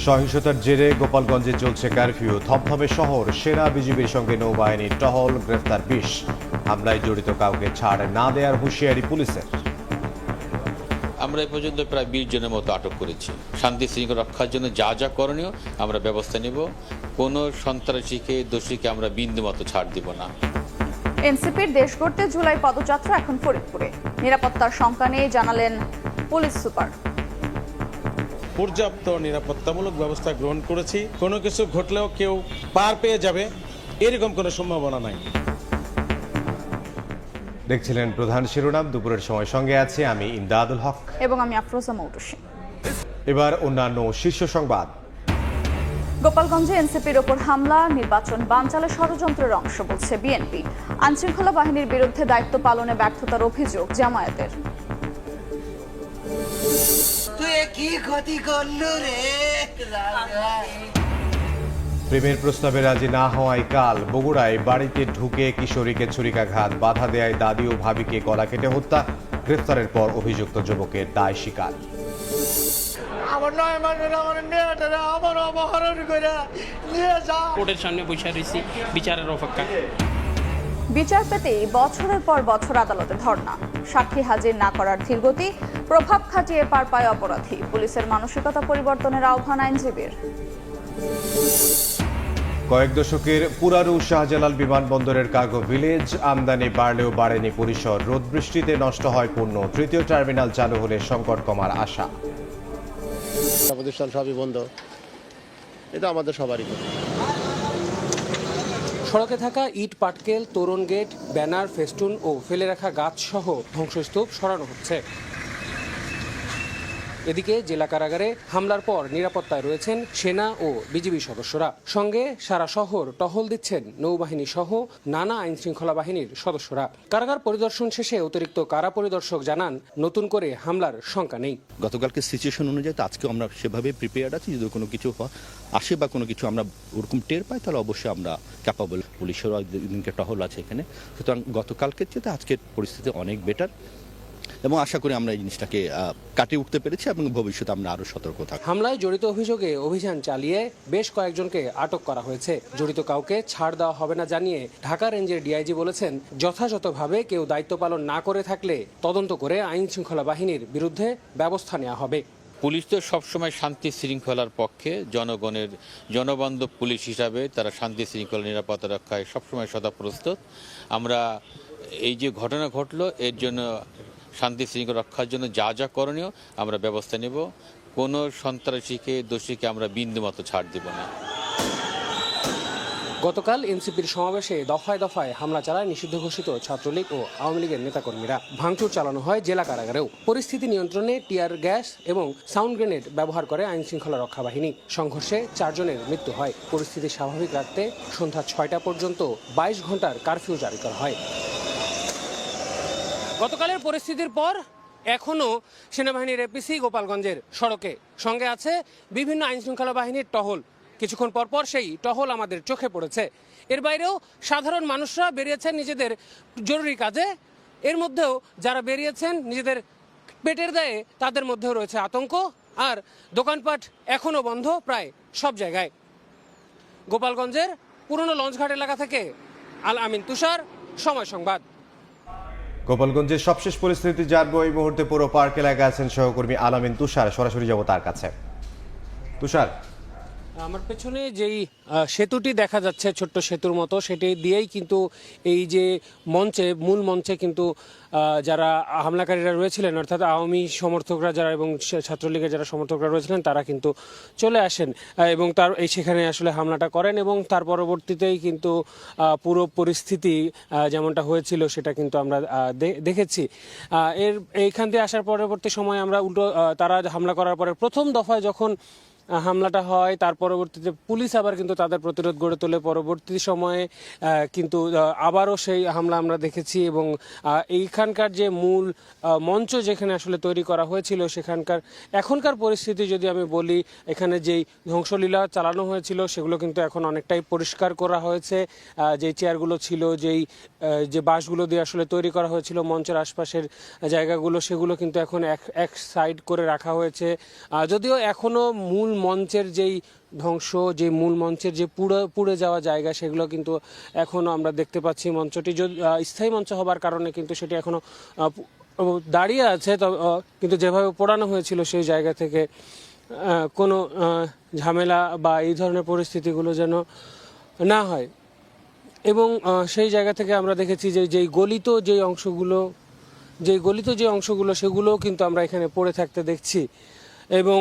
সহিংসতার জেরে গোপালগঞ্জে চলছে কারফিউ, থমথমে শহর। সেনা বিজিবির সঙ্গে নৌবাহিনীর টহল, গ্রেফতার ২০। হামলায় জড়িত কাউকে ছাড় না দেওয়ার হুঁশিয়ারি পুলিশের। আমরা এ পর্যন্ত প্রায় ২০ জনের মতো আটক করেছি। শান্তি শৃঙ্খলা রক্ষার জন্য যা যা করণীয় আমরা ব্যবস্থা নেব। কোনো সন্ত্রাসীকে, দোষীকে আমরা বিন্দু মতো ছাড় দিব না। এনসিপির দেশ গড়তে জুলাই পদযাত্রা এখন ফরিদপুরে। নিরাপত্তার শঙ্কা নিয়ে জানালেন পুলিশ সুপার। পর্যাপ্ত নিরাপত্তামূলক ব্যবস্থা গ্রহণ করেছি। কোনো কিছু ঘটলেও কেউ পার পেয়ে যাবে এরকম কোনো সম্ভাবনা নাই। দেখছিলেন প্রধান শিরোনাম। দুপুরের সময় সঙ্গে আছি আমি ইমদাদুল হক এবং আমি আফরোজা মৌটুসী। এবার অন্যান্য শীর্ষ সংবাদ। গোপালগঞ্জে এনসিপির ওপর হামলা, নির্বাচন বানচালে ষড়যন্ত্রের অংশ বলছে বিএনপি। আইনশৃঙ্খলা বাহিনীর বিরুদ্ধে দায়িত্ব পালনে ব্যর্থতার অভিযোগ জামায়াতের। প্রেমের প্রস্তাবে রাজি না হওয়ায় কাল বগুড়ায় বাড়িতে ঢুকে কিশোরীকে ছুরিকাঘাত, বাধা দেয় দাদি ও ভাবিকে গলা কেটে হত্যা। গ্রেফতারের পর অভিযুক্ত যুবকের দায় স্বীকার। কোর্টের সামনে বসে রয়েছি বিচারের অপেক্ষা। বিচার পেতেই বছরের পর বছর আদালতে ধর্ণা, সাক্ষী হাজির না করার ধীরগতি, প্রভাব খাটিয়ে পার পায় অপরাধী। পুলিশের মানসিকতা পরিবর্তনের আহ্বান আইনজীবীর। কয়েক দশকের পুরানো শাহজালাল বিমানবন্দরের কার্গো ভিলেজ, আমদানি বাড়লেও বাড়েনি পরিসর। রোদ বৃষ্টিতে নষ্ট হয় পণ্য। তৃতীয় টার্মিনাল চালু হলে সংকট কমার আশা। প্রতিষ্ঠান সবই বন্ধ, এটা আমাদের সবারই। সড়কে থাকা ইট, পাটকেল, তোরণ গেট, ব্যানার, ফেস্টুন ও ফেলে রাখা গাছ সহ ধ্বংসস্তূপ সরানো হচ্ছে। এদিকে জেলা কারাগারে হামলার পর নিরাপত্তায় রয়েছেন সেনা ও বিজিবি সদস্যরা। সঙ্গে সারা শহর টহল দিচ্ছেন নৌবাহিনী সহ নানা আইন শৃঙ্খলা বাহিনীর সদস্যরা। কারাগার পরিদর্শন শেষে অতিরিক্ত কারা পরিদর্শক জানান, নতুন করে হামলার শঙ্কা নেই। গতকালকে সিচুয়েশন অনুযায়ী তো আজকে আমরা সেভাবে প্রিপেয়ার্ড আছি। যদি কোনো কিছু আসে বা কোনো কিছু আমরা ওরকম টের পাই, তাহলে অবশ্যই আমরা ক্যাপাবল। পুলিশেরও দিনকে টহল আছে এখানে। সুতরাং গতকালকের চেয়ে আজকের পরিস্থিতি অনেক বেটার এবং আশা করি আমরা এই জিনিসটাকে কাটিয়ে উঠতে পেরেছি এবং ভবিষ্যতে আমরা আরো সতর্ক থাকব। হামলায় জড়িত অভিযোগে অভিযান চালিয়ে বেশ কয়েকজনকে আটক করা হয়েছে। জড়িত কাউকে ছাড় দেওয়া হবে না জানিয়ে ঢাকা রেঞ্জের ডিআইজি বলেছেন, যথাযথভাবে কেউ দায়িত্ব পালন না করে থাকলে তদন্ত করে আইন শৃঙ্খলা বাহিনীর বিরুদ্ধে ব্যবস্থা নেওয়া হবে। পুলিশ তো সবসময় শান্তি শৃঙ্খলার পক্ষে, জনগণের জনবান্ধব পুলিশ হিসাবে তারা শান্তি শৃঙ্খলা নিরাপত্তা রক্ষায় সবসময় সদা প্রস্তুত। আমরা এই যে ঘটনা ঘটলো, এর জন্য শান্তি শৃঙ্খলা রক্ষার জন্য যা যা করণীয় আমরা ব্যবস্থা নেব। কোনো সন্ত্রাসীকে, দোষীকে আমরা বিন্দু মতো ছাড় দেব না। গতকাল এনসিপির সমাবেশে দফায় দফায় হামলা চালায় নিষিদ্ধ ঘোষিত ছাত্রলীগ ও আওয়ামী লীগের নেতাকর্মীরা। ভাঙচুর চালানো হয় জেলা কারাগারেও। পরিস্থিতি নিয়ন্ত্রণে টিয়ার গ্যাস এবং সাউন্ড গ্রেনেড ব্যবহার করে আইন শৃঙ্খলা রক্ষা বাহিনী। সংঘর্ষে 4 জনের মৃত্যু হয়। পরিস্থিতি স্বাভাবিক রাখতে সন্ধ্যা 6টা পর্যন্ত 22 ঘন্টার কারফিউ জারি করা হয়। গতকালের পরিস্থিতির পর এখনও সেনাবাহিনীর এপিসি গোপালগঞ্জের সড়কে। সঙ্গে আছে বিভিন্ন আইন শৃঙ্খলা বাহিনীর টহল। কিছুক্ষণ পরপর সেই টহল আমাদের চোখে পড়েছে। এর বাইরেও সাধারণ মানুষরা বেরিয়েছেন নিজেদের জরুরি কাজে। এর মধ্যেও যারা বেরিয়েছেন নিজেদের পেটের দায়ে, তাদের মধ্যেও রয়েছে আতঙ্ক। আর দোকানপাট এখনও বন্ধ প্রায় সব জায়গায়। গোপালগঞ্জের পুরনো লঞ্চঘাট এলাকা থেকে আল আমিন তুষার, সময় সংবাদ। গোপালগঞ্জের সবশেষ পরিস্থিতি জানবো এই মুহূর্তে। পুরো পার্ক এলাকায় আছেন সহকর্মী আল আমিন তুষার। সরাসরি যাব তার কাছে। তুষার, আমার পেছনে যেই সেতুটি দেখা যাচ্ছে, ছোট্ট সেতুর মতো, সেটি দিয়েই কিন্তু এই যে মঞ্চে, মূল মঞ্চে কিন্তু যারা হামলাকারীরা রয়েছিলেন, অর্থাৎ আওয়ামী সমর্থকরা যারা এবং ছাত্রলীগের যারা সমর্থকরা রয়েছিলেন, তারা কিন্তু চলে আসেন এবং সেখানে আসলে হামলাটা করেন। এবং তার পরবর্তীতেই কিন্তু পুরো পরিস্থিতি যেমনটা হয়েছিল সেটা কিন্তু আমরা দেখেছি। এইখান দিয়ে আসার পরবর্তী সময় আমরা তারা হামলা করার পরে প্রথম দফায় যখন হামলাটা হয়, তার পরবর্তীতে পুলিশ আবার কিন্তু তাদের প্রতিরোধ গড়ে তোলে। পরবর্তী সময়ে কিন্তু আবারও সেই হামলা আমরা দেখেছি এবং এইখানকার যে মূল মঞ্চ যেখানে আসলে তৈরি করা হয়েছিল, সেখানকার এখনকার পরিস্থিতি যদি আমি বলি, এখানে যেই ধ্বংসলীলা চালানো হয়েছিল সেগুলো কিন্তু এখন অনেকটাই পরিষ্কার করা হয়েছে। যেই চেয়ারগুলো ছিল, যে বাঁশগুলো দিয়ে আসলে তৈরি করা হয়েছিল মঞ্চের আশপাশের জায়গাগুলো, সেগুলো কিন্তু এখন এক সাইড করে রাখা হয়েছে। যদিও এখনও মূল মঞ্চের যেই ধ্বংস, যে মূল মঞ্চের যে পুড়ে যাওয়া জায়গা, সেগুলো কিন্তু এখনও আমরা দেখতে পাচ্ছি। মঞ্চটি স্থায়ী মঞ্চ হবার কারণে কিন্তু সেটি এখনও দাঁড়িয়ে আছে, কিন্তু যেভাবে পোড়ানো হয়েছিল সেই জায়গা থেকে কোনো ঝামেলা বা এই ধরনের পরিস্থিতিগুলো যেন না হয়। এবং সেই জায়গা থেকে আমরা দেখেছি যে যেই গলিত যে অংশগুলো সেগুলোও কিন্তু আমরা এখানে পড়ে থাকতে দেখছি। এবং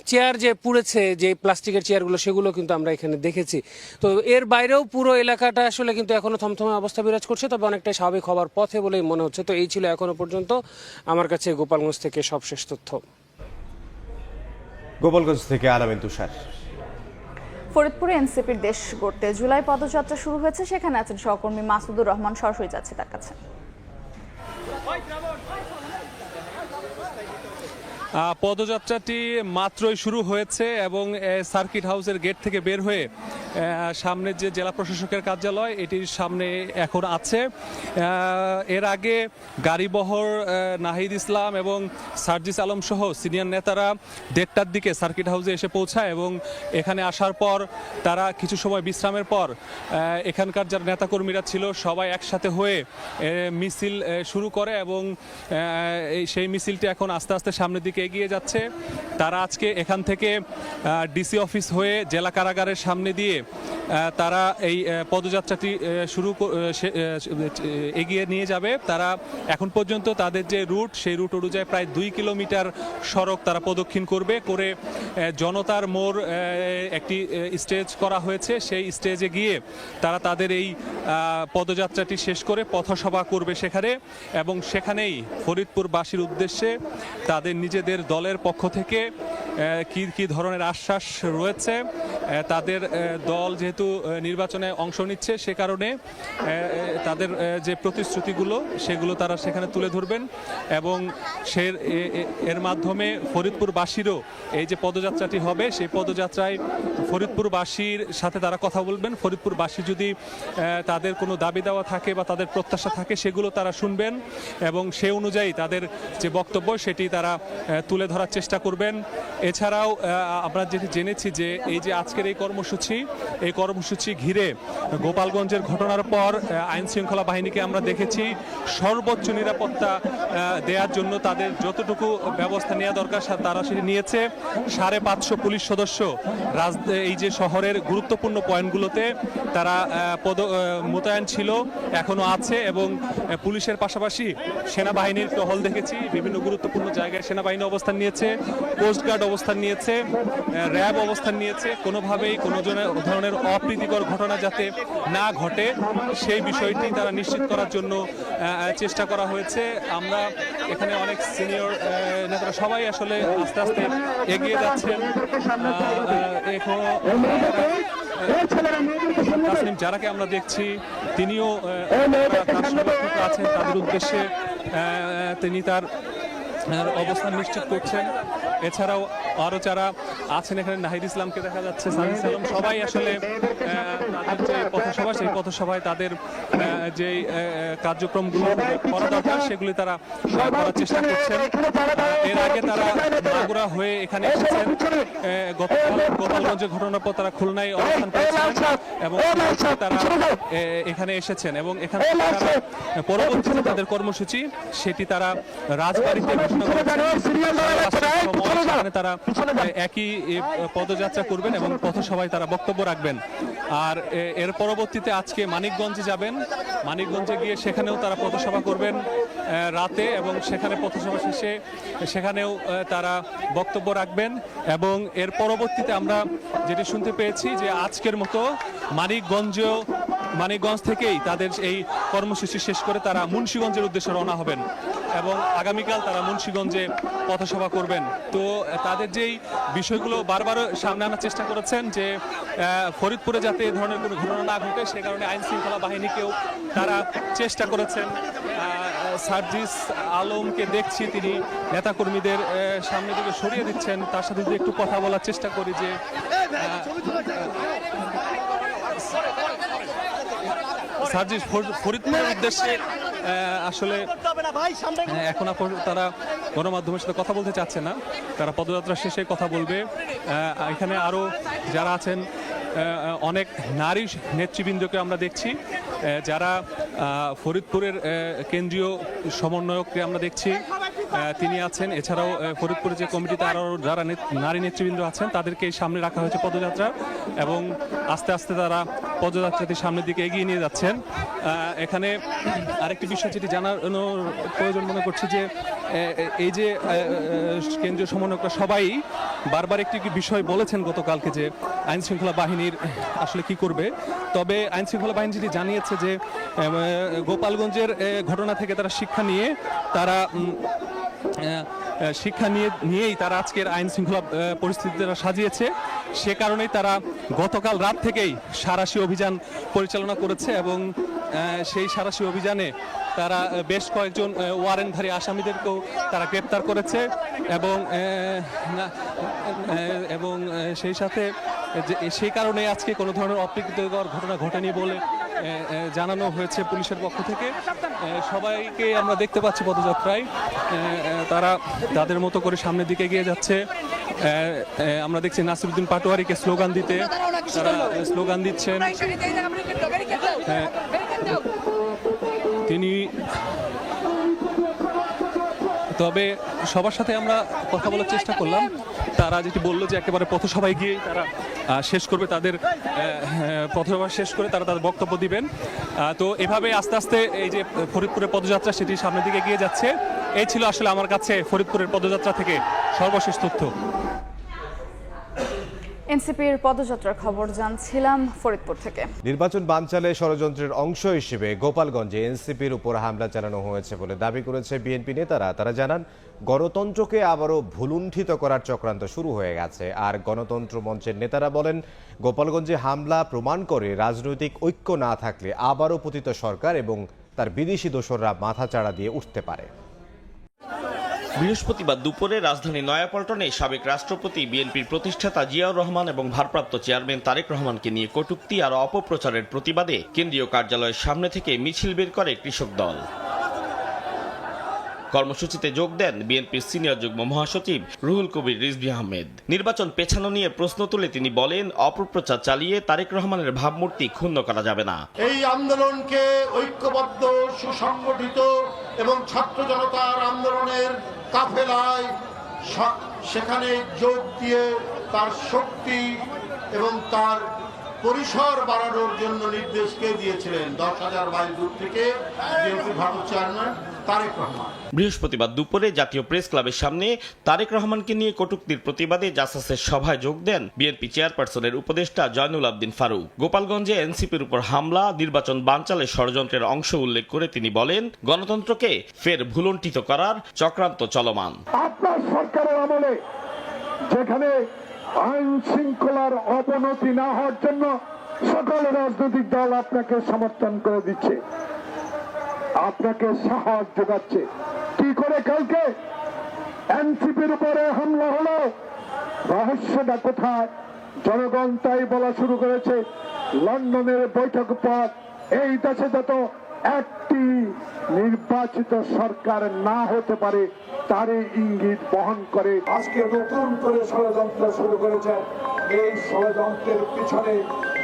চেয়ার যে পুড়েছে, যে প্লাস্টিকের চেয়ারগুলো, সেগুলো কিন্তু আমরা এখানে দেখেছি। তো এর বাইরেও পুরো এলাকাটা আসলে কিন্তু এখনো থমথমে অবস্থা বিরাজ করছে, তবে অনেকটাই স্বাভাবিক হবার পথে বলেই মনে হচ্ছে। তো এই ছিল এখনো পর্যন্ত আমার কাছে গোপালগঞ্জ থেকে সবশেষ তথ্য। গোপালগঞ্জ থেকে আলামিন তুষার। ফরিদপুরে এনসিপির দেশ গড়তে জুলাই পদযাত্রা শুরু হয়েছে, সেখানে আছেন সহকর্মী মাসুদুর রহমান। সরাসরি যাচ্ছে তার কাছে। পদযাত্রাটি মাত্রই শুরু হয়েছে এবং সার্কিট হাউসের গেট থেকে বের হয়ে সামনের যে জেলা প্রশাসকের কার্যালয়, এটির সামনে এখন আছে। এর আগে গাড়িবহর নাহিদ ইসলাম এবং সার্জিস আলম সহ সিনিয়র নেতারা 1:30টার দিকে সার্কিট হাউসে এসে পৌঁছায় এবং এখানে আসার পর তারা কিছু সময় বিশ্রামের পর এখানকার যারা নেতাকর্মীরা ছিল সবাই একসাথে হয়ে মিছিল শুরু করে এবং সেই মিছিলটি এখন আস্তে আস্তে সামনের দিকে এগিয়ে যাচ্ছে। তারা আজকে এখান থেকে ডিসি অফিস হয়ে জেলা কারাগারের সামনে দিয়ে তারা এই পদযাত্রাটি এগিয়ে নিয়ে যাবে। তারা এখন পর্যন্ত তাদের যে রুট, সেই রুট অনুযায়ী প্রায় 2 কিলোমিটার সড়ক তারা প্রদক্ষিণ করবে। করে জনতার মোড় একটি স্টেজ করা হয়েছে, সেই স্টেজে গিয়ে তারা তাদের এই পদযাত্রাটি শেষ করে পথসভা করবে সেখানে। এবং সেখানেই ফরিদপুরবাসীর উদ্দেশ্যে তাদের নিজেদের দলের পক্ষ থেকে কি ধরনের আশ্বাস রয়েছে, তাদের দল যেহেতু নির্বাচনে অংশ নিচ্ছে সে কারণে তাদের যে প্রতিশ্রুতিগুলো সেগুলো তারা সেখানে তুলে ধরবেন এবং এর মাধ্যমে ফরিদপুরবাসীরও এই যে পদযাত্রাটি হবে সেই পদযাত্রায় ফরিদপুরবাসীর সাথে তারা কথা বলবেন। ফরিদপুরবাসী যদি তাদের কোনো দাবি দেওয়া থাকে বা তাদের প্রত্যাশা থাকে সেগুলো তারা শুনবেন এবং সে অনুযায়ী তাদের যে বক্তব্য সেটি তারা তুলে ধরার চেষ্টা করবেন। এছাড়াও আমরা যেটি জেনেছি যে এই যে আজকের এই কর্মসূচি ঘিরে গোপালগঞ্জের ঘটনার পর আইন শৃঙ্খলা বাহিনীকে আমরা দেখেছি সর্বোচ্চ নিরাপত্তা দেওয়ার জন্য তাদের যতটুকু ব্যবস্থা নেওয়া দরকার তারা সেটি নিয়েছে। 550 পুলিশ সদস্য এই যে শহরের গুরুত্বপূর্ণ পয়েন্টগুলোতে তারা মোতায়েন ছিল, এখনো আছে এবং পুলিশের পাশাপাশি সেনাবাহিনীর টহল দেখেছি। বিভিন্ন গুরুত্বপূর্ণ জায়গায় সেনাবাহিনী অবস্থান নিয়েছে, কোস্টগার্ড অবস্থান নিয়েছে, র্যাব অবস্থান নিয়েছে। কোনোভাবেই কোনো ধরনের অপ্রীতিকর ঘটনা যাতে না ঘটে সেই বিষয়টি তারা নিশ্চিত করার জন্য চেষ্টা করা হয়েছে। আমরা এখানে অনেক সিনিয়র নেতারা সবাই আসলে আস্তে আস্তে এগিয়ে যাচ্ছেন। তাসনিম যারাকে আমরা দেখছি তিনিও আছেন, তাদের উদ্দেশ্যে তিনি তার অবস্থান নিশ্চিত করছেন। এছাড়াও আরও যারা আছেন এখানে নাহিদ ইসলামকে দেখা যাচ্ছে, সার্জিস আলম, সবাই আসলে তাদের যে পথসভা সেই পথসভায় তাদের যে কার্যক্রমগুলো করা দরকার সেগুলি তারা করার চেষ্টা করছেন। এর আগে তারা মাগুরা হয়ে এখানে এসেছেন, গোপালগঞ্জের ঘটনার পর তারা খুলনায় অবস্থান করেছেন এবং তারা এখানে এসেছেন এবং এখানে পরবর্তীতে তাদের কর্মসূচি সেটি তারা রাজবাড়িতে ঘোষণা করেছেন। তারা একই পদযাত্রা করবেন এবং পথসভায় তারা বক্তব্য রাখবেন। আর এর পরবর্তীতে আজকে মানিকগঞ্জে যাবেন, মানিকগঞ্জে গিয়ে সেখানেও তারা পথসভা করবেন রাতে এবং সেখানে পথসভা শেষে সেখানেও তারা বক্তব্য রাখবেন। এবং এর পরবর্তীতে আমরা যেটি শুনতে পেয়েছি যে আজকের মতো মানিকগঞ্জ থেকেই তাদের এই কর্মসূচি শেষ করে তারা মুন্সিগঞ্জের উদ্দেশ্যে রওনা হবেন এবং আগামীকাল তারা মুন্সিগঞ্জে পথসভা করবেন। তো তাদের যেই বিষয়গুলো বারবার সামনে আনার চেষ্টা করেছেন যে ফরিদপুরে যাতে এই ধরনের কোনো ঘটনা না ঘটে সে কারণে আইন শৃঙ্খলা বাহিনীকেও তারা চেষ্টা করেছেন। সার্জিস আলমকে দেখছি তিনি নেতাকর্মীদের সামনে দিকে সরিয়ে দিচ্ছেন, তার সাথে যদি একটু কথা বলার চেষ্টা করি যে সার্জিস ফরিদপুরের উদ্দেশ্যে আসলে এখন তারা গণমাধ্যমের সাথে কথা বলতে চাচ্ছে না, তারা পদযাত্রা শেষে কথা বলবে। এখানে আরও যারা আছেন অনেক নারী নেতৃবৃন্দকে আমরা দেখছি, যারা ফরিদপুরের কেন্দ্রীয় সমন্বয়ককে আমরা দেখছি তিনি আছেন। এছাড়াও ফরিদপুরের যে কমিটিতে আরও যারা নারী নেতৃবৃন্দ আছেন তাদেরকে সামনে রাখা হয়েছে পদযাত্রা, এবং আস্তে আস্তে তারা পদযাত্রাটি সামনের দিকে এগিয়ে নিয়ে যাচ্ছেন। এখানে আরেকটি বিষয় যেটি জানানোর প্রয়োজন মনে করছি যে এই যে কেন্দ্রীয় সমন্বয়করা সবাই বারবার একটি বিষয় বলেছেন গতকালকে যে আইন শৃঙ্খলা বাহিনীর আসলে কি করবে। তবে আইন শৃঙ্খলা বাহিনী যেটি জানিয়েছে যে গোপালগঞ্জের ঘটনা থেকে তারা শিক্ষা নিয়েই তারা আজকের আইন শৃঙ্খলা পরিস্থিতি তারা সাজিয়েছে। সে কারণেই তারা গতকাল রাত থেকেই সাঁড়াশি অভিযান পরিচালনা করেছে, এবং সেই সাঁড়াশি অভিযানে তারা বেশ কয়েকজন ওয়ারেন্টধারী আসামিদেরকেও তারা গ্রেপ্তার করেছে, এবং সেই সাথে সেই কারণে আজকে কোনো ধরনের অপ্রীতিকর ঘটনা ঘটেনি বলে জানানো হয়েছে পুলিশের পক্ষ থেকে। সবাইকে আমরা দেখতে পাচ্ছি পদযাত্রায়, তারা তাদের মতো করে সামনের দিকে এগিয়ে যাচ্ছে। আমরা দেখছি নাসিরউদ্দিন পাটোয়ারিকে স্লোগান দিতে, তারা স্লোগান দিচ্ছেন। তিনি তবে সবার সাথে আমরা কথা বলার চেষ্টা করলাম, তারা যেটি বললো যে একেবারে পথসভায় গিয়েই তারা শেষ করবে, তাদের পথসভা শেষ করে তারা তাদের বক্তব্য দিবেন। তো এভাবে আস্তে আস্তে এই যে ফরিদপুরের পদযাত্রা সেটি সামনের দিকে এগিয়ে যাচ্ছে। এই ছিল আসলে আমার কাছে ফরিদপুরের পদযাত্রা থেকে সর্বশেষ তথ্য। এনসিপির পদযাত্রার খবর জানছিলাম ফরিদপুর থেকে। নির্বাচন বানচালে ষড়যন্ত্রের অংশ হিসেবে গোপালগঞ্জে এনসিপির উপর হামলা চালানো হয়েছে বলে দাবি করেছে বিএনপি নেতারা। তারা জানান, গণতন্ত্রকে আবারও ভুলুণ্ঠিত করার চক্রান্ত শুরু হয়ে গেছে। আর গণতন্ত্র মঞ্চের নেতারা বলেন, গোপালগঞ্জে হামলা প্রমাণ করে রাজনৈতিক ঐক্য না থাকলে আবারও পতিত সরকার এবং তার বিদেশি দোসররা মাথাচাড়া দিয়ে উঠতে পারে। বৃহস্পতিবার দুপুরে রাজধানী নয়াপল্টনে সাবেক রাষ্ট্রপতি, বিএনপির প্রতিষ্ঠাতা জিয়াউর রহমান এবং ভারপ্রাপ্ত চেয়ারম্যান তারেক রহমানকে নিয়ে কটূক্তি আর অপপ্রচারের প্রতিবাদে কেন্দ্রীয় কার্যালয়ের সামনে থেকে মিছিল বের করে কৃষক দল। কর্মসূচিতে যোগ দেন বিএনপির সিনিয়র যুগ্ম মহাসচিব রুহুল কবির রিজভী আহমেদ। নির্বাচন পেছানো নিয়ে প্রশ্ন তুলে তিনি বলেন, অপপ্রচার চালিয়ে তারেক রহমানের ভাবমূর্তি ক্ষুণ্ণ করা যাবে না। এই আন্দোলনকে ঐক্যবদ্ধ, সুসংগঠিত এবং ছাত্র জনতার আন্দোলনের কাফেলায় সেখানে যোগ দিয়ে তার শক্তি এবং তার পরিসর বাড়ানোর জন্য নির্দেশ কে দিয়েছিলেন? 10,000 মাইল দূর থেকে বিএনপি ভারত চেয়ারম্যান তারেক রহমান। বৃহস্পতিবার দুপুরে জাতীয় প্রেস ক্লাবের সামনে তারেক রহমানকে নিয়ে কটূক্তির প্রতিবাদে জাসাসের সভায় যোগ দেন বিএনপি চেয়ারপারসনের উপদেষ্টা জয়নুল আবদিন ফারুক। গোপালগঞ্জে এনসিপির উপর হামলা নির্বাচন বানচালে ষড়যন্ত্রের অংশ উল্লেখ করে তিনি বলেন, গণতন্ত্রকে ফের ভুলুণ্ঠিত করার চক্রান্ত চলমান। আপনার সরকারের আমলে যেখানে আইন শৃঙ্খলার অবনতি না হওয়ার জন্য সকল রাজনৈতিক দল আপনাকে সমর্থন করে দিচ্ছে, আপনাকে সাহস যোগাচ্ছে। কি করে কালকে এনসিপির উপরে হামলা হলো, রহস্যটা কোথায়? জনগণ তাই বলা শুরু করেছে, লন্ডনের বৈঠক পর এই দেশে যত একটি নির্বাচিত সরকার না হতে পারে তারই ইঙ্গিত বহন করে আজকে নতুন করে ষড়যন্ত্র শুরু করেছেন। এই ষড়যন্ত্রের পিছনে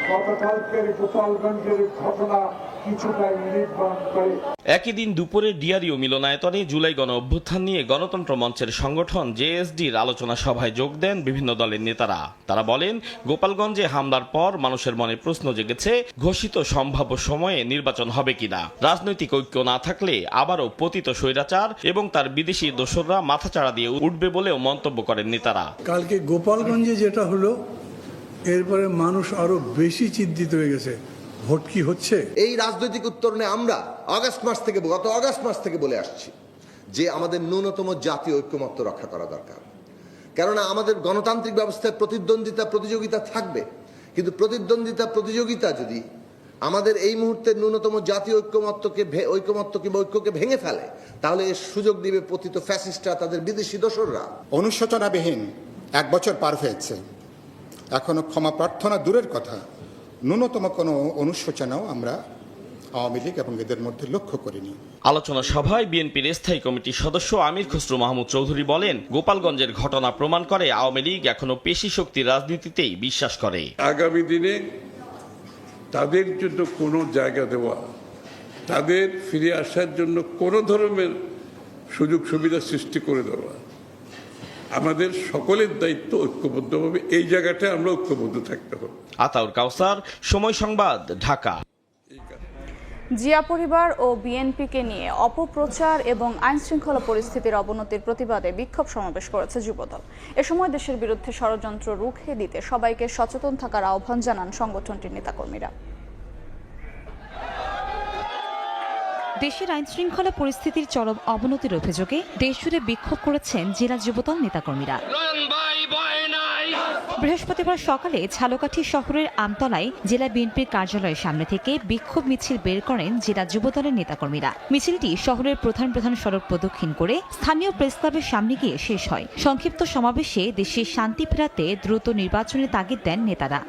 গতকালকের গোপালগঞ্জের ঘটনা কিছুটা ইঙ্গিত বহন করে। একই দিন দুপুরে ডিআরইউ মিলনায়তনে জুলাই গণ অভ্যুত্থান নিয়ে গণতন্ত্র মঞ্চের সংগঠন জেএসডির আলোচনা সভায় যোগ দেন বিভিন্ন দলের নেতারা। তারা বলেন, গোপালগঞ্জে হামলার পর মানুষের মনে প্রশ্ন জেগেছে, ঘোষিত সম্ভাব্য সময়ে নির্বাচন হবে কিনা। রাজনৈতিক ঐক্য না থাকলে আবারও পতিত স্বৈরাচার এবং তার বিদেশি দোসররা মাথাচাড়া দিয়ে উঠবে বলেও মন্তব্য করেন নেতারা। কালকে গোপালগঞ্জে যেটা হলো, এরপরে মানুষ আরো বেশি চিন্তিত হয়ে গেছে, ভোট কি হচ্ছে। এই রাজনৈতিক উত্তরণে আমরা গত অগাস্ট মাস থেকে বলে আসছি যে আমাদের ন্যূনতম জাতীয় ঐক্যমত্য রক্ষা করা দরকার। কেননা আমাদের গণতান্ত্রিক ব্যবস্থায় প্রতিযোগিতা থাকবে, কিন্তু প্রতিযোগিতা যদি আমাদের এই মুহূর্তে ন্যূনতম জাতীয় ঐক্যকে ভেঙে ফেলে, তাহলে এর সুযোগ দিবে পতিত ফ্যাসিস্টরা, তাদের বিদেশি দোসররা। অনুশোচনাবিহীন 1 বছর পার হয়েছে, এখনো ক্ষমা প্রার্থনা দূরের কথা, ন্যূনতম কোনো অনুশোচনাও আমরা আওয়ামী লীগ এবং এদের মধ্যে লক্ষ্য করিনি। আলোচনা সভায় বিএনপির স্থায়ী কমিটির সদস্য আমির খসরু মাহমুদ চৌধুরী বলেন, গোপালগঞ্জের ঘটনা প্রমাণ করে আওয়ামী লীগ এখনো পেশি শক্তির রাজনীতিতেই বিশ্বাস করে। আগামী দিনে তাদের জন্য কোনো জায়গা দেওয়া, তাদের ফিরে আসার জন্য কোনো ধরনের সুযোগ সুবিধা সৃষ্টি করে দেওয়া আমাদের সকলের দায়িত্ব। ঐক্যবদ্ধভাবে এই জায়গাটা আমরা ঐক্যবদ্ধ থাকতে হবে। আতাউর কাউসার, সময় সংবাদ, ঢাকা। জিয়া পরিবার ও বিএনপিকে নিয়ে অপপ্রচার এবং আইনশৃঙ্খলা পরিস্থিতির অবনতির প্রতিবাদে বিক্ষোভ সমাবেশ করেছে যুবদল। এ সময় দেশের বিরুদ্ধে ষড়যন্ত্র রুখে দিতে সবাইকে সচেতন থাকার আহ্বান জানান সংগঠনটির নেতাকর্মীরা। দেশের আইনশৃঙ্খলা পরিস্থিতির চরম অবনতির অভিযোগে দেশজুড়ে বিক্ষোভ করেছেন জেলা যুবদল নেতাকর্মীরা। বৃহস্পতিবার সকালে ঝালকাঠি শহরের আমতলায় জেলা বিএনপির কার্যালয়ের সামনে থেকে বিক্ষোভ মিছিল বের করেন জেলা যুবদলের নেতাকর্মীরা। মিছিলটি শহরের প্রধান প্রধান সড়ক প্রদক্ষিণ করে স্থানীয় প্রেস ক্লাবের সামনে গিয়ে শেষ হয়। সংক্ষিপ্ত সমাবেশে দেশে শান্তি ফেরাতে দ্রুত নির্বাচনের তাগিদ দেন নেতারা।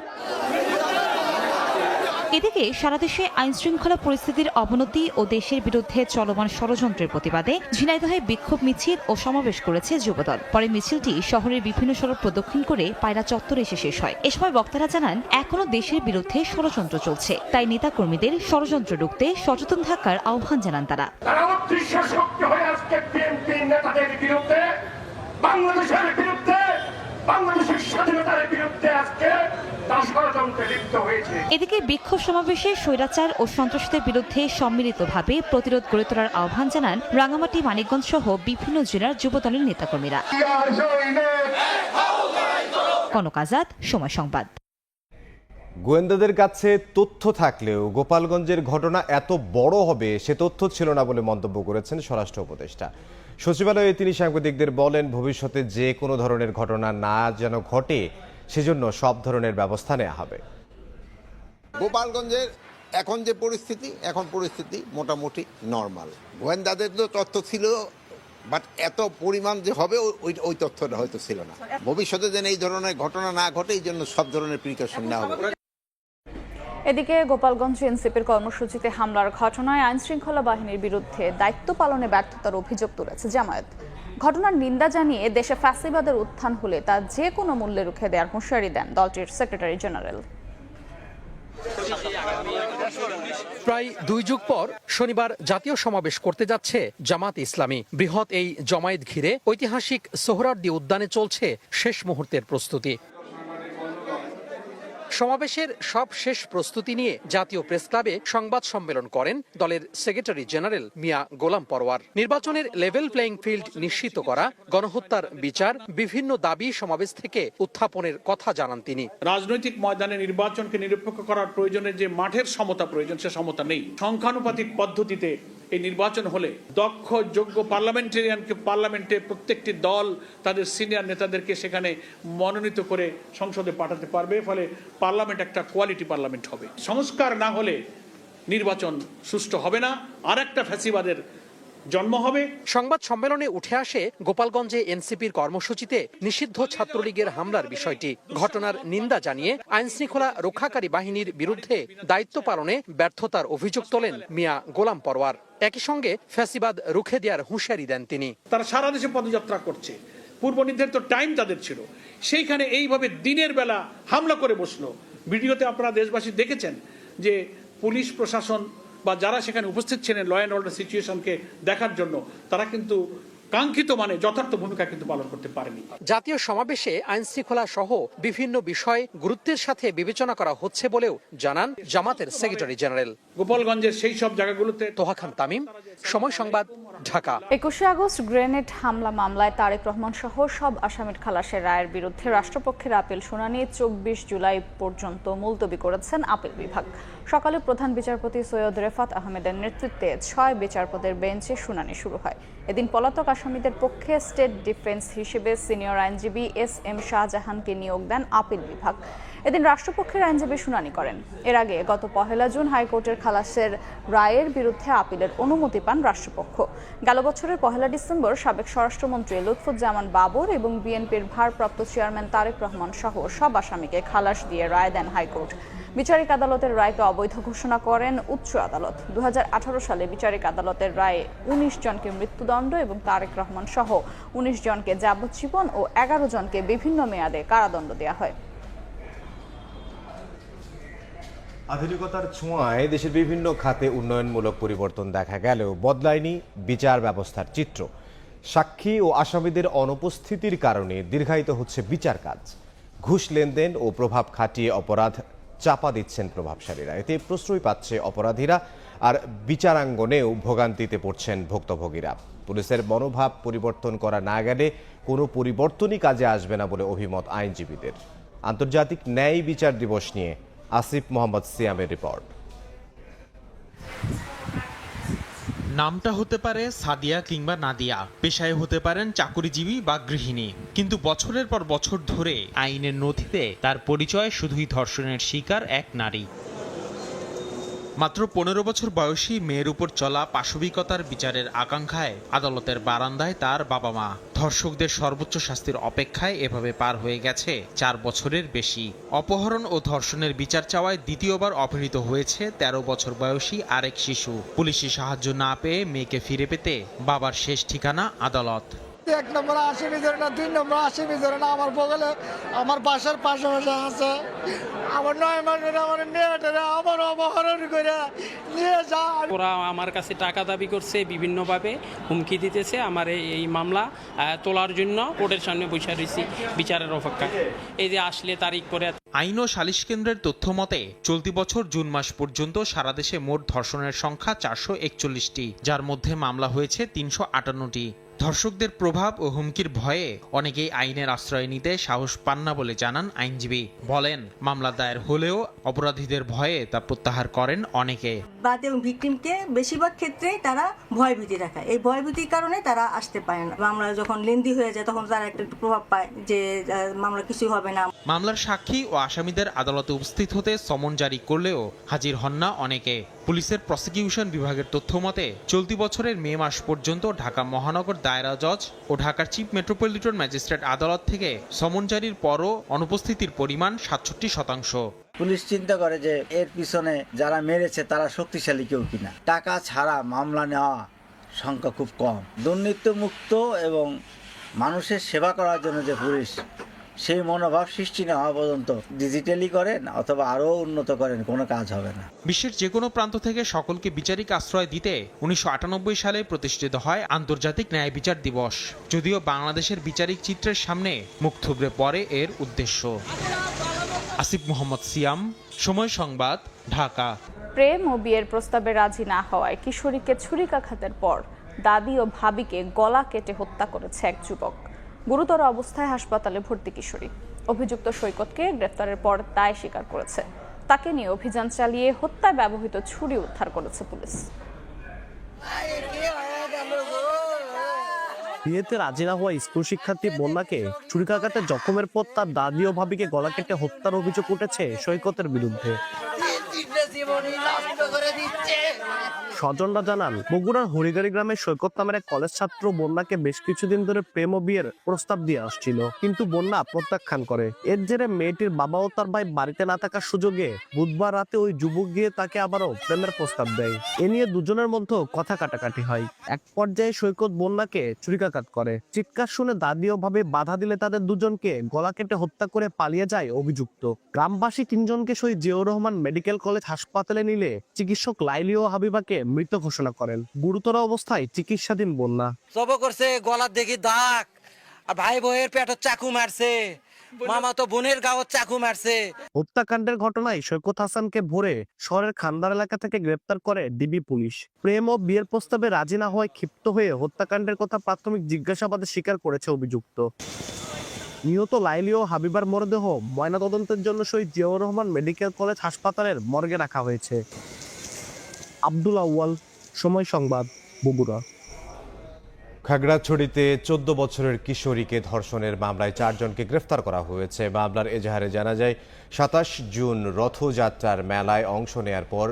এদিকে সারা দেশে আইনশৃঙ্খলা পরিস্থিতির অবনতি ও দেশের বিরুদ্ধে চলমান ষড়যন্ত্রের প্রতিবাদে ঝিনাইদহে বিক্ষোভ মিছিল ও সমাবেশ করেছে যুবদল। পরে মিছিলটি শহরের বিভিন্ন সড়ক প্রদক্ষিণ করে পায়রা চত্বরে এসে শেষ হয়। এ সময় বক্তারা জানান, এখনো দেশের বিরুদ্ধে ষড়যন্ত্র চলছে, তাই নেতাকর্মীদের ষড়যন্ত্র রুখতে সচেতন থাকার আহ্বান জানান তারা। এদিকে বিক্ষোভ সমাবেশে স্বৈরাচার ও সন্ত্রাসীদের বিরুদ্ধে সম্মিলিতভাবে প্রতিরোধ গড়ে তোলার আহ্বান জানান রাঙামাটি, মানিকগঞ্জ সহ বিভিন্ন জেলার যুবদলের নেতাকর্মীরা। কনক আজাদ, সময় সংবাদ। গোয়েন্দাদের কাছে তথ্য থাকলেও গোপালগঞ্জের ঘটনা এত বড় হবে সে তথ্য ছিল না বলে মন্তব্য করেছেন স্বরাষ্ট্র উপদেষ্টা। সচিবালয়ে তিনি সাংবাদিকদের বলেন, ভবিষ্যতে যে কোনো ধরনের ঘটনা না যেন ঘটে সেজন্য সব ধরনের ব্যবস্থা নেওয়া হবে। গোপালগঞ্জের এখন যে পরিস্থিতি মোটামুটি নর্মাল। গোয়েন্দাদের তো তথ্য ছিল, বাট এত পরিমাণ যে হবে ওই তথ্যটা হয়তো ছিল না। ভবিষ্যতে যেন এই ধরনের ঘটনা না ঘটে এই জন্য সব ধরনের প্রিকশন নেওয়া হবে। এদিকে গোপালগঞ্জ এনসিপির কর্মসূচিতে হামলার ঘটনায় আইনশৃঙ্খলা বাহিনীর বিরুদ্ধে দায়িত্ব পালনে ব্যর্থতার অভিযোগ তুলেছে জামায়াত। ঘটনার নিন্দা জানিয়ে দেশে ফ্যাসিবাদের উত্থান হলে তা যে কোনো মূল্যে রুখে দেওয়ার হুঁশিয়ারি দেন দলটির সেক্রেটারি জেনারেল। প্রায় 2 যুগ পর শনিবার জাতীয় সমাবেশ করতে যাচ্ছে জামাত ইসলামী। বৃহৎ এই জমায়েত ঘিরে ঐতিহাসিক সোহরাওয়ার্দী উদ্যানে চলছে শেষ মুহূর্তের প্রস্তুতি। সমাবেশের সব শেষ প্রস্তুতি নিয়ে জাতীয় প্রেস ক্লাবে সংবাদ সম্মেলন করেন দলের সেক্রেটারি জেনারেল মিয়া গোলাম পরওয়ার। নির্বাচনের লেভেল প্লেইং ফিল্ড নিশ্চিত করা, গণহত্যার বিচার, বিভিন্ন দাবি সমাবেশ থেকে উত্থাপনের কথা জানান তিনি। রাজনৈতিক ময়দানে নির্বাচনকে নিরপেক্ষ করার প্রয়োজনের যে মাঠের সমতা প্রয়োজন, সে সমতা নেই। সংখ্যানুপাতিক পদ্ধতিতে এই নির্বাচন হলে দক্ষ যোগ্য পার্লামেন্টেরিয়ানকে পার্লামেন্টে প্রত্যেকটি দল তাদের সিনিয়র নেতাদেরকে সেখানে মনোনীত করে সংসদে পাঠাতে পারবে। ফলে পার্লামেন্ট একটা কোয়ালিটি পার্লামেন্ট হবে। সংস্কার না হলে নির্বাচন সুষ্ঠু হবে না, আর একটা ফ্যাসিবাদের জন্ম হবে। সংবাদ সম্মেলনে উঠে আসে গোপালগঞ্জে এনসিপির কর্মসূচিতে নিষিদ্ধ ছাত্রলীগের হামলার বিষয়টি। ঘটনার নিন্দা জানিয়ে আইনশৃঙ্খলা রক্ষাকারী বাহিনীর বিরুদ্ধে দায়িত্ব পালনে ব্যর্থতার অভিযোগ তোলেন মিয়া গোলাম পরওয়ার। একই সঙ্গে ফ্যাসিবাদ রুখে দেওয়ার হুঁশিয়ারি দেন তিনি। তারা সারা দেশে পদযাত্রা করছে, পূর্ব নির্ধারিত টাইম তাদের ছিল, সেইখানে এইভাবে দিনের বেলা হামলা করে বসলো। ভিডিওতে আপনারা দেশবাসী দেখেছেন যে পুলিশ প্রশাসন বা যারা সেখানে উপস্থিত ছিলেন ল অ্যান্ড অর্ডার সিচুয়েশনকে দেখার জন্য, তারা কিন্তু কাঙ্ক্ষিত মানে যথার্থ ভূমিকা কিন্তু পালন করতে পারেনি। জাতীয় সমাবেশে আইন শৃঙ্খলা সহ বিভিন্ন বিষয় গুরুত্বের সাথে বিবেচনা করা হচ্ছে বলেও জানান জামাতের সেক্রেটারি জেনারেল। গোপালগঞ্জের সেই সব জায়গাগুলোতে। তোহা খান তামিম, সময় সংবাদ, ঢাকা। 21 আগস্ট গ্রেনেড হামলা মামলায় তারেক রহমান সহ সব আসামির খালাসের রায়ের বিরুদ্ধে রাষ্ট্রপক্ষের আপিল শুনানি 24 জুলাই পর্যন্ত মুলতবি করেছেন আপিল বিভাগ। সকালে প্রধান বিচারপতি সৈয়দ রেফাত আহমেদের নেতৃত্বে 6 বিচারপতির বেঞ্চে শুনানি শুরু হয়। এদিন পলাতক আসামিদের পক্ষে স্টেট ডিফেন্স হিসেবে সিনিয়র আইনজীবী SM শাহজাহানকে নিয়োগ দেন আপিল বিভাগ। এদিন রাষ্ট্রপক্ষের আইনজীবী শুনানি করেন। এর আগে গত 1 জুন হাইকোর্টের খালাসের রায়ের বিরুদ্ধে আপিলের অনুমতি পান রাষ্ট্রপক্ষ। গেল বছরের 1 ডিসেম্বর সাবেক স্বরাষ্ট্রমন্ত্রী লুৎফুজ্জামান বাবর এবং বিএনপির ভারপ্রাপ্ত চেয়ারম্যান তারেক রহমান সহ সব আসামিকে খালাস দিয়ে রায় দেন হাইকোর্ট। বিচারিক আদালতের রায়কে অবৈধ ঘোষণা করেন উচ্চ আদালত। 2018 সালে বিচারিক আদালতের রায়ে 19 জনকে মৃত্যুদণ্ড এবং তারেক রহমান সহ 19 জনকে যাবজ্জীবন ও 11 জনকে বিভিন্ন মেয়াদে কারাদণ্ড দেওয়া হয়। আধুনিকতার ছোঁয়ায় দেশের বিভিন্ন খাতে উন্নয়নমূলক পরিবর্তন দেখা গেলেও বদলায়নি বিচার ব্যবস্থার চিত্র। সাক্ষী ও আসামিদের অনুপস্থিতির কারণে দীর্ঘায়িত হচ্ছে বিচার কাজ। ঘুষ লেনদেন ও প্রভাব খাটিয়ে অপরাধ চাপা দিচ্ছেন প্রভাবশালীরা। এতে প্রশ্রয় পাচ্ছে অপরাধীরা, আর বিচারাঙ্গনেও ভোগান্তিতে পড়ছেন ভুক্তভোগীরা। পুলিশের মনোভাব পরিবর্তন করা না গেলে কোনো পরিবর্তনই কাজে আসবে না বলে অভিমত আইনজীবীদের। আন্তর্জাতিক ন্যায় বিচার দিবস নিয়ে আসিফ মোহাম্মদ সিয়ামের রিপোর্ট। নামটা হতে পারে সাদিয়া কিংবা নাদিয়া, পেশায় হতে পারেন চাকুরিজীবী বা গৃহিণী, কিন্তু বছরের পর বছর ধরে আইনের নথিতে তার পরিচয় শুধুই ধর্ষণের শিকার এক নারী। মাত্র 15 বছর বয়সী মেয়ের উপর চলা পাশবিকতার বিচারের আকাঙ্ক্ষায় আদালতের বারান্দায় তার বাবা মা। ধর্ষকদের সর্বোচ্চ শাস্তির অপেক্ষায় এভাবে পার হয়ে গেছে 4 বছরের বেশি। অপহরণ ও ধর্ষণের বিচার চাওয়ায় দ্বিতীয়বার অপহৃত হয়েছে 13 বছর বয়সী আরেক শিশু। পুলিশি সাহায্য না পেয়ে মেয়েকে ফিরে পেতে বাবার শেষ ঠিকানা আদালত। 1 নম্বর আসামি ধরে না, 2 নম্বর আসামি ধরে না, আমার বগলে আমার বাসার পাশাপাশি আছে। আমার 9 মাসের আমার মেয়েটা আমার অপহরণ করে নিয়ে যায়। ওরা আমার কাছে টাকা দাবি করছে, বিভিন্নভাবে হুমকি দিতেছে। আমার এই মামলা তোলার জন্য কোর্টের সামনে বসে রয়েছি বিচারের অপেক্ষায়। এই যে আসলে তারিখ করে। আইন ও সালিশ কেন্দ্রের তথ্য মতে চলতি বছর জুন মাস পর্যন্ত সারা দেশে মোট ধর্ষণের সংখ্যা 441টি, যার মধ্যে মামলা হয়েছে 358টি। ধর্ষকদের প্রভাব ও হুমকির ভয়ে অনেকেই আইনের আশ্রয় নিতে সাহস পান না বলে জানান আইনজীবী। বলেন, মামলা দায়ের হলেও অপরাধীদের ভয়ে তা প্রত্যাহার করেন অনেকে। বাদ এবং ভিকটিমকে বেশিরভাগ ক্ষেত্রে তারা ভয়ভীতি দেখায়। এই ভয়ভীতির কারণে তারা আসতে পারে না। মামলা যখন লেন্দি হয়ে যায় তখন তারা একটা প্রভাব পায় যে মামলা কিছু হবে না। মামলার সাক্ষী ও আসামিদের আদালতে উপস্থিত হতে সমন জারি করলেও হাজির হন না অনেকে। পুলিশের প্রসিকিউশন বিভাগের তথ্য মতে চলতি বছরের মে মাস পর্যন্ত ঢাকা মহানগর দায়রা জজ ও ঢাকার চিফ মেট্রোপলিটন ম্যাজিস্ট্রেট আদালত থেকে সমন জারির পরও অনুপস্থিতির পরিমাণ 67%। পুলিশ চিন্তা করে যে এর পিছনে যারা মেরেছে তারা শক্তিশালী কেউ কিনা। টাকা ছাড়া মামলা নেওয়া সংখ্যা খুব কম। দুর্নীতিমুক্ত এবং মানুষের সেবা করার জন্য যে পুলিশ সেই মনোভাব সৃষ্টি না হওয়া পর্যন্ত ডিজিটালি করেন অথবা আরও উন্নত করেন, কোনো কাজ হবে না। বিশ্বের যে কোনো প্রান্ত থেকে সকলকে বিচারিক আশ্রয় দিতে 1998 সালে প্রতিষ্ঠিত হয় আন্তর্জাতিক ন্যায় বিচার দিবস। যদিও বাংলাদেশের বিচারিক চিত্রের সামনে মুখ থুবড়ে পড়ে এর উদ্দেশ্য। আসিফ মোহাম্মদ সিয়াম, সময় সংবাদ, ঢাকা। প্রেম ও বিয়ের প্রস্তাবে রাজি না হওয়ায় কিশোরীকে ছুরিকাঘাতের পর দাদি ও ভাবিকে গলা কেটে হত্যা করেছে এক যুবক। গুরুতর অবস্থায় হাসপাতালে ভর্তি কিশোরী। অভিযুক্ত সৈকতকে গ্রেফতারের পর দায় স্বীকার করেছে। তাকে নিয়ে অভিযান চালিয়ে হত্যায় ব্যবহৃত ছুরি উদ্ধার করেছে পুলিশ। বিয়েতে রাজি না হওয়া স্কুল শিক্ষার্থী বন্যাকে ছুরিকাঘাতে জখমের পর তার দাদি ও ভাবিকে গলা কেটে হত্যার অভিযোগ উঠেছে সৈকতের বিরুদ্ধে। স্বজনরা জানান, বগুড়ার হরিগাড়ি গ্রামের সৈকত নামের এক কলেজ ছাত্র বন্যাকে বেশ কিছুদিন ধরে প্রেম ও বিয়ের প্রস্তাব দিয়ে আসছিল, কিন্তু বন্যা প্রত্যাখ্যান করে। এর জেরে মেয়েটির বাবা ও তার ভাই বাড়িতে না থাকার সুযোগে বুধবার রাতে ওই যুবক গিয়ে তাকে আবারও প্রেমের প্রস্তাব দেয়। এ নিয়ে দুজনের মধ্যে কথা কাটাকাটি হয়। এক পর্যায়ে সৈকত বন্যাকে ছুরিকাঘাত করে। চিৎকার শুনে দাদি ও ভাবে বাধা দিলে তাদের দুজনকে গলা কেটে হত্যা করে পালিয়ে যায় অভিযুক্ত। গ্রামবাসী 3 জনকে শহীদ জিয়াউর রহমান মেডিকেল কলেজ হাসপাতালে নিলে চিকিৎসক লাইলি ও হাবিবাকে মৃত ঘোষণা করেন। গুরুতর অবস্থায় চিকিৎসাধীন বন্যা। সব করছে গলার দেখি দাগ, আর ভাই বউয়ের পেটে চাকু মারছে, মামা তো বোনের গাওয়ার চাকু মারছে। হত্যাকাণ্ডের ঘটনায় সৈকত হাসানকে ভোরে শহরের খান্দার এলাকা থেকে গ্রেপ্তার করে ডিবি পুলিশ। প্রেম ও বিয়ের প্রস্তাবে রাজি না হওয়ায় ক্ষিপ্ত হয়ে হত্যাকাণ্ডের কথা প্রাথমিক জিজ্ঞাসাবাদে স্বীকার করেছে অভিযুক্ত। নিহত লাইলি ও হাবিবার মরদেহ ময়নাতদন্তের জন্য শহীদ জিয়াউর রহমান মেডিকেল কলেজ হাসপাতালের মর্গে রাখা হয়েছে। আব্দুল আউয়াল, সময় সংবাদ, বগুড়া। খাগড়াছড়িতে 14 বছরের কিশোরীকে ধর্ষণের মামলায় 4 জনকে গ্রেফতার করা হয়েছে। মামলার এজাহারে জানা যায় 27 জুন রথযাত্রার মেলায় অংশ নেয়ার পর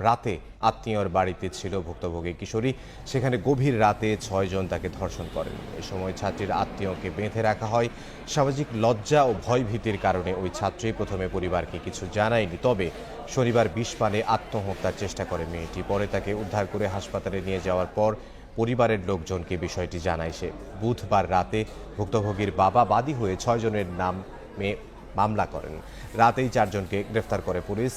রাতে আত্মীয়র বাড়িতে ছিল ভুক্তভোগী কিশোরী। সেখানে গভীর রাতে 6 জন তাকে ধর্ষণ করেন। এ সময় ছাত্রীর আত্মীয়কে বেঁধে রাখা হয়। সামাজিক লজ্জা ও ভয় ভীতির কারণে ওই ছাত্রী প্রথমে পরিবারকে কিছু জানায়নি। তবে শনিবার বিষ পানে আত্মহত্যার চেষ্টা করে মেয়েটি। পরে তাকে উদ্ধার করে হাসপাতালে নিয়ে যাওয়ার পর পরিবারের লোকজনকে বিষয়টি জানায় সে। বুধবার রাতে ভুক্তভোগীর বাবা বাদী হয়ে 6 জনের নামে মামলা করেন। রাতেই 4 জনকে গ্রেফতার করে পুলিশ।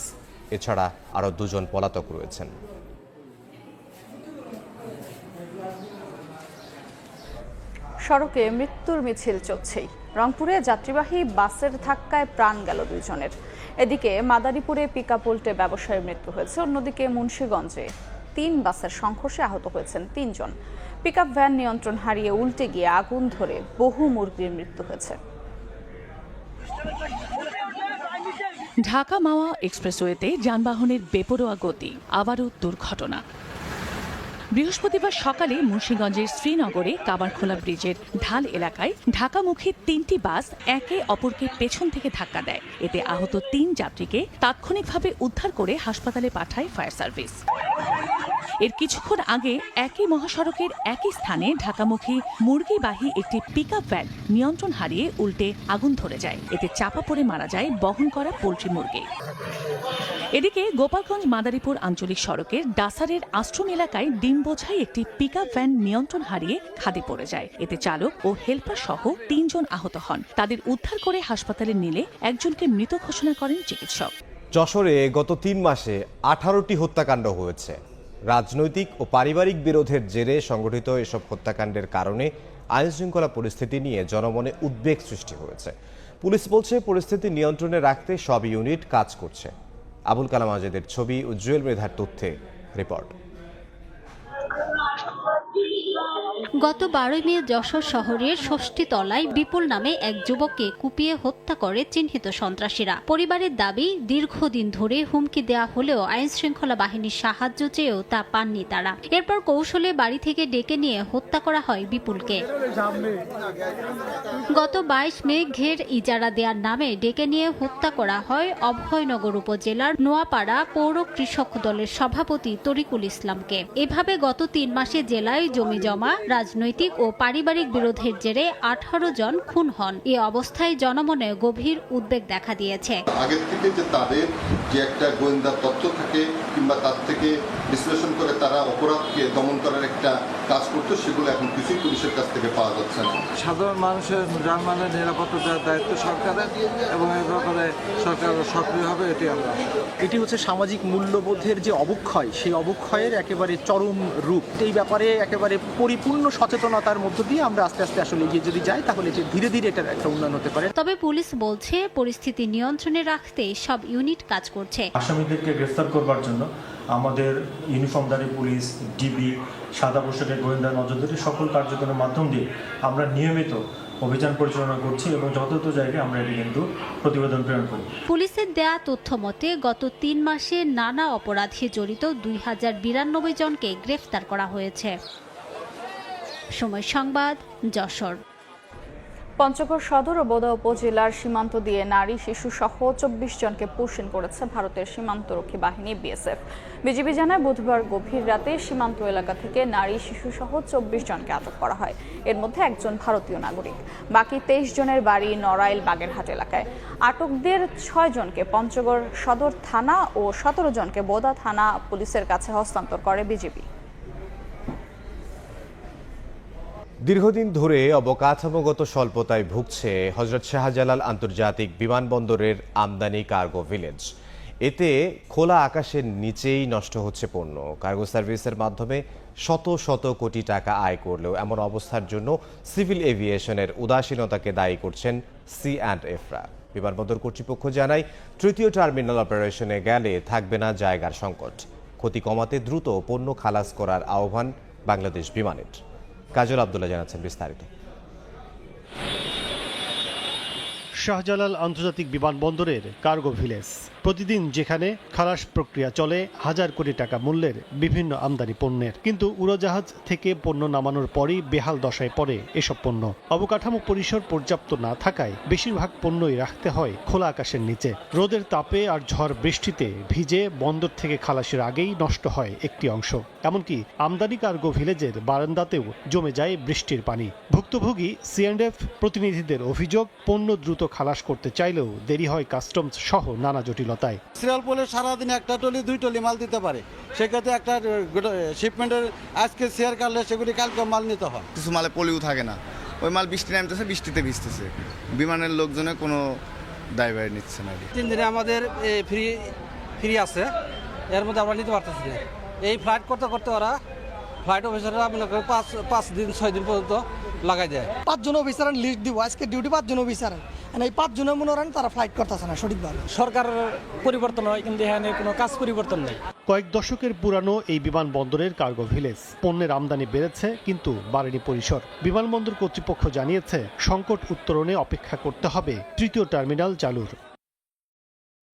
এছাড়া আরও 2 জন পলাতক রয়েছেন। সড়কে মৃত্যুর মিছিল চলছেই। রংপুরে যাত্রীবাহী বাসের ধাক্কায় প্রাণ গেল 2 জনের। এদিকে মাদারীপুরে পিকআপ উল্টে ব্যবসায়ীর মৃত্যু হয়েছে। অন্যদিকে মুন্সিগঞ্জে 3 বাসের সংঘর্ষে আহত হয়েছেন 3 জন। পিকআপ ভ্যান নিয়ন্ত্রণ হারিয়ে উল্টে গিয়ে আগুন ধরে বহু মুরগির মৃত্যু হয়েছে। ঢাকা মাওয়া এক্সপ্রেসওয়েতে যানবাহনের বেপরোয়া গতি, আবারও দুর্ঘটনা। বৃহস্পতিবার সকালে মুন্সিগঞ্জের শ্রীনগরে কামারখোলা ব্রিজের ঢাল এলাকায় ঢাকামুখী 3টি বাস একে অপরকে পেছন থেকে ধাক্কা দেয়। এতে আহত 3 যাত্রীকে তাৎক্ষণিকভাবে উদ্ধার করে হাসপাতালে পাঠায় ফায়ার সার্ভিস। এর কিছুক্ষণ আগে একই মহাসড়কের একই স্থানে ঢাকামুখী মুরগিবাহী একটি পিকআপ ভ্যান নিয়ন্ত্রণ হারিয়ে উল্টে আগুন ধরে যায়। এতে চাপা পড়ে মারা যায় বহন করা পোল্ট্রি মুরগি। এদিকে গোপালগঞ্জ মাদারীপুর আঞ্চলিক সড়কের ডাসারের আশ্রম এলাকায় ডিম বোঝাই একটি পিকআপ ভ্যান নিয়ন্ত্রণ হারিয়ে খাদে পড়ে যায়। এতে চালক ও হেলপার সহ 3 জন আহত হন। তাদের উদ্ধার করে হাসপাতালে নিলে একজনকে মৃত ঘোষণা করেন চিকিৎসক। যশোরে গত 3 মাসে 18টি হত্যাকাণ্ড হয়েছে। রাজনৈতিক ও পারিবারিক বিরোধের জেরে সংগঠিত এসব হত্যাকাণ্ডের কারণে আইনশৃঙ্খলা পরিস্থিতি নিয়ে জনমনে উদ্বেগ সৃষ্টি হয়েছে। পুলিশ বলছে পরিস্থিতি নিয়ন্ত্রণে রাখতে সব ইউনিট কাজ করছে। আবুল কালাম আজাদের ছবি ও জুয়েল মৃধার তথ্যে রিপোর্ট। গত 12 মে যশোর শহরের ষষ্ঠীতলায় বিপুল নামে এক যুবককে কুপিয়ে হত্যা করে চিহ্নিত সন্ত্রাসীরা। পরিবারের দাবি, দীর্ঘদিন ধরে হুমকি দেওয়া হলেও আইনশৃঙ্খলা বাহিনীর সাহায্য চেয়েও তা পাননি তারা। এরপর কৌশলে বাড়ি থেকে ডেকে নিয়ে হত্যা করা হয় বিপুলকে। গত 22 মে ঘের ইজারা দেওয়ার নামে ডেকে নিয়ে হত্যা করা হয় অভয়নগর উপজেলার নোয়াপাড়া পৌর কৃষক দলের সভাপতি তরিকুল ইসলামকে। এভাবে গত 3 মাসে জেলায় জমি জমা, রাজনৈতিক ও পারিবারিক বিরোধের জেরে 18 জন খুন হন। এ অবস্থায় জনমনে গভীর উদ্বেগ দেখা দিয়েছে। আগের থেকে যে তাদের যে একটা গোয়েন্দা তথ্য থাকে কিংবা তার থেকে বিশ্লেষণ করে তারা অপরাধকে দমন করার একটা কাজ করতো, সেগুলো এখন কিছুই পুলিশের কাছ থেকে পাওয়া যাচ্ছে না। সাধারণ মানুষের জানমালের নিরাপত্তা দেওয়ার দায়িত্ব সরকারের এবং এই ব্যাপারে সরকার সক্রিয় হবে, এটি হচ্ছে সামাজিক মূল্যবোধের যে অবক্ষয়, সেই অবক্ষয়ের একেবারে চরম রূপ। এই ব্যাপারে একেবারে পরিপূর্ণ সচেতনতার মধ্য দিয়ে আমরা আস্তে আস্তে আসলে এগিয়ে যদি যাই, তাহলে ধীরে ধীরে এটার একটা উন্নয়ন হতে পারে। তবে পুলিশ বলছে পরিস্থিতি নিয়ন্ত্রণে রাখতে সব ইউনিট কাজ করছে। আসামিদেরকে গ্রেফতার করবার জন্য আমাদের ইউনিফর্মধারী পুলিশ, ডিবি, সাদা পোশাকের গোয়েন্দা, নজরদারি সকল কার্যক্রমের মাধ্যম দিয়ে আমরা নিয়মিত অভিযান পরিচালনা করছি এবং যথাযথ জায়গায় আমরা এটি কিন্তু প্রতিবেদন প্রেরণ করি। পুলিশের দেয়া তথ্য মতে গত 3 মাসে নানা অপরাধে জড়িত 2092 জনকে গ্রেফতার করা হয়েছে। সময় সংবাদ, যশোর। পঞ্চগড় সদর ও বোদা উপজেলার সীমান্ত দিয়ে নারী শিশু সহ 24 জনকে পুষিন করেছে ভারতের সীমান্তরক্ষী বাহিনী বিএসএফ। বিজিবি জানায়, বুধবার গভীর রাতে সীমান্ত এলাকা থেকে নারী শিশু সহ 24 জনকে আটক করা হয়। এর মধ্যে একজন ভারতীয় নাগরিক। বাকি 23 জনের বাড়ি নড়াইল বাগেরহাট এলাকায়। আটকদের 6 জনকে পঞ্চগড় সদর থানা ও 17 জনকে বোদা থানা পুলিশের কাছে হস্তান্তর করে বিজিবি। দীর্ঘদিন ধরে অবকাঠামোগত স্বল্পতায় ভুগছে হযরত শাহজালাল আন্তর্জাতিক বিমানবন্দরের আমদানি কার্গো ভিলেজ। এতে খোলা আকাশের নিচেই নষ্ট হচ্ছে পণ্য। কার্গো সার্ভিসের মাধ্যমে শত শত কোটি টাকা আয় করলেও এমন অবস্থার জন্য সিভিল এভিয়েশনের উদাসীনতাকে দায়ী করছেন C&Fরা। বিমানবন্দর কর্তৃপক্ষ জানায়, তৃতীয় টার্মিনাল অপারেশনে গেলে থাকবে না জায়গার সংকট। ক্ষতি কমাতে দ্রুত পণ্য খালাস করার আহ্বান বাংলাদেশ বিমানের। কাজল আব্দুল্লাহ জানাচ্ছেন বিস্তারিত। শাহজালাল আন্তর্জাতিক বিমানবন্দরের কার্গো ভিলেজ। প্রতিদিন যেখানে খালাস প্রক্রিয়া চলে হাজার কোটি টাকা মূল্যের বিভিন্ন আমদানি পণ্যের, কিন্তু উড়োজাহাজ থেকে পণ্য নামানোর পরই বেহাল দশায় পড়ে এসব পণ্য। অবকাঠামো পরিসর পর্যাপ্ত না থাকায় বেশিরভাগ পণ্যই রাখতে হয় খোলা আকাশের নিচে। রোদের তাপে আর ঝড় বৃষ্টিতে ভিজে বন্দর থেকে খালাসের আগেই নষ্ট হয় একটি অংশ। এমনকি আমদানি কার্গো ভিলেজের বারান্দাতেও জমে যায় বৃষ্টির পানি। ভুক্তভোগী C&F প্রতিনিধিদের অভিযোগ, পণ্য দ্রুত খালাস করতে চাইলেও দেরি হয় কাস্টমস সহ নানা জটিলতায়। সিরিয়াল পোলে সারাদিন একটা টলি 2 টলি মাল দিতে পারে, সেক্ষেত্রে একটা শিপমেন্টের আজকে শেয়ার কাটলে সেগুলি কালকে মাল নিতে হয়। কিছু মালে পলিও থাকে না, ওই মাল বৃষ্টি নামতেছে, বৃষ্টিতে ভিজতেছে, বিমানের লোকজনের কোনো দায়ভার নিচ্ছে না। 3 দিনে আমাদের ফ্রি আছে, এর মধ্যে আমরা নিতে পারতেছি না। এই ফ্লাইট করতে করতে ওরা ফ্লাইট অফিসাররা মনে করেন 5 দিন 6 দিন পর্যন্ত লাগাই দেয়। 5 জন অফিসার লিস্ট দিব, আজকে ডিউটি 5 জন অফিসার, এই 5 জনের মনে করেন তারা ফ্লাইট করতেছে না সঠিকভাবে। সরকার পরিবর্তন হয় কিন্তু এখানে কোনো কাজ পরিবর্তন নেই। কয়েক দশকের পুরানো এই বিমানবন্দরের কার্গো ভিলেজ। পণ্যের আমদানি বেড়েছে কিন্তু বাড়েনি পরিসর। বিমানবন্দর কর্তৃপক্ষ জানিয়েছে সংকট উত্তরণে অপেক্ষা করতে হবে তৃতীয় টার্মিনাল চালুর।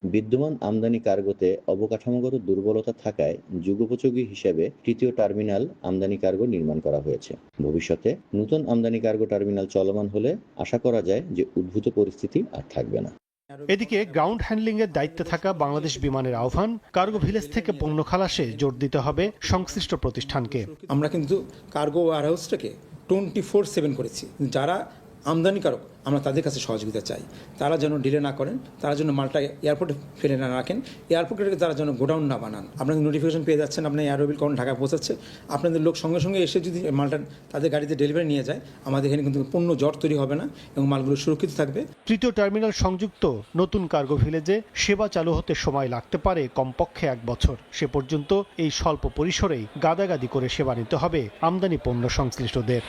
বিদ্যমান আমদানি কার্গোতে অবকাঠামোগত দুর্বলতা থাকায় যুগোপযোগী হিসেবে তৃতীয় টার্মিনাল আমদানি কার্গো নির্মাণ করা হয়েছে। ভবিষ্যতে নতুন আমদানি কার্গো টার্মিনাল চলমান হলে আশা করা যায় যে উদ্ভূত পরিস্থিতি আর থাকবে না। এদিকে গ্রাউন্ড হ্যান্ডলিং এর দায়িত্বে থাকা বাংলাদেশ বিমানের আহ্বান, কার্গো ভিলেজ থেকে পণ্য খালাসে জোর দিতে হবে সংশ্লিষ্ট প্রতিষ্ঠানকে। আমরা কিন্তু কার্গো ওয়ারহাউসটাকে 24/7 করেছি। যারা আমদানিকারক আমরা তাদের কাছে সহযোগিতা চাই, তারা যেন ডিলে না করেন, তারা যেন মালটা এয়ারপোর্টে ফেলে না রাখেন, এয়ারপোর্টে তারা যেন গোডাউন না বানান। আপনাদের নোটিফিকেশন পেয়ে যাচ্ছেন, আপনার এয়ারোবিল কখন ঢাকা পৌঁছাচ্ছে, আপনাদের লোক সঙ্গে সঙ্গে এসে যদি মালটা তাদের গাড়িতে ডেলিভারি নিয়ে যায়, আমাদের এখানে কিন্তু পণ্য জট তৈরি হবে না এবং মালগুলো সুরক্ষিত থাকবে। তৃতীয় টার্মিনাল সংযুক্ত নতুন কার্গো ভিলেজে সেবা চালু হতে সময় লাগতে পারে কমপক্ষে 1 বছর। সে পর্যন্ত এই স্বল্প পরিসরেই গাদাগাদি করে সেবা নিতে হবে আমদানি পণ্য সংশ্লিষ্টদের।